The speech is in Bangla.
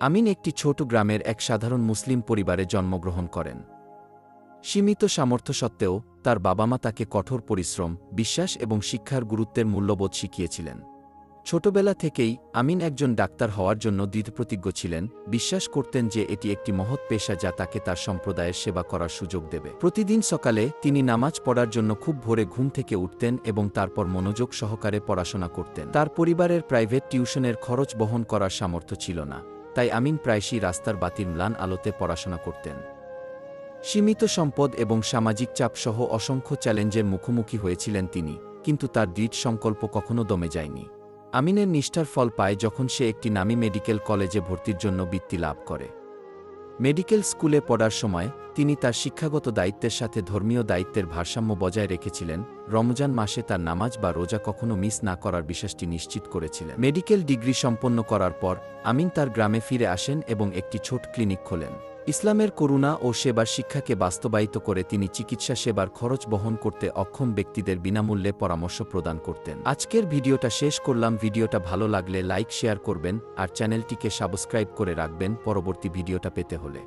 আমিন একটি ছোট গ্রামের এক সাধারণ মুসলিম পরিবারে জন্মগ্রহণ করেন। সীমিত সামর্থ্য সত্ত্বেও তার বাবা-মা তাকে কঠোর পরিশ্রম, বিশ্বাস এবং শিক্ষার গুরুত্বের মূল্যবোধ শিখিয়েছিলেন। ছোটবেলা থেকেই আমিন একজন ডাক্তার হওয়ার জন্য দৃঢ়প্রতিজ্ঞ ছিলেন, বিশ্বাস করতেন যে এটি একটি মহৎ পেশা যা তাকে তার সম্প্রদায়ের সেবা করার সুযোগ দেবে। প্রতিদিন সকালে তিনি নামাজ পড়ার জন্য খুব ভোরে ঘুম থেকে উঠতেন এবং তারপর মনোযোগ সহকারে পড়াশোনা করতেন। তার পরিবারের প্রাইভেট টিউশনের খরচ বহন করার সামর্থ্য ছিল না, তাই আমিন প্রায়শই রাস্তার বাতির ম্লান আলোতে পড়াশোনা করতেন। সীমিত সম্পদ এবং সামাজিক চাপ সহ অসংখ্য চ্যালেঞ্জের মুখোমুখি হয়েছিলেন তিনি, কিন্তু তার দৃঢ় সংকল্প কখনো দমে যায়নি। আমিনের নিষ্ঠার ফল পায় যখন সে একটি নামী মেডিকেল কলেজে ভর্তির জন্য বৃত্তি লাভ করে। মেডিকেল স্কুলে পড়ার সময় তিনি তার শিক্ষাগত দায়িত্বের সাথে ধর্মীয় দায়িত্বের ভারসাম্য বজায় রেখেছিলেন। রমজান মাসে তার নামাজ বা রোজা কখনো মিস না করার বিশ্বাসটি নিশ্চিত করেছিলেন। মেডিকেল ডিগ্রি সম্পন্ন করার পর আমিন তার গ্রামে ফিরে আসেন এবং একটি ছোট ক্লিনিক খোলেন। ইসলামের করুণা ও সেবার শিক্ষাকে বাস্তবায়িত করে তিনি চিকিৎসা সেবার খরচ বহন করতে অক্ষম ব্যক্তিদের বিনামূল্যে পরামর্শ প্রদান করতেন। আজকের ভিডিওটা শেষ করলাম। ভিডিওটা ভালো লাগলে লাইক শেয়ার করবেন আর চ্যানেলটিকে সাবস্ক্রাইব করে রাখবেন পরবর্তী ভিডিওটা পেতে হলে।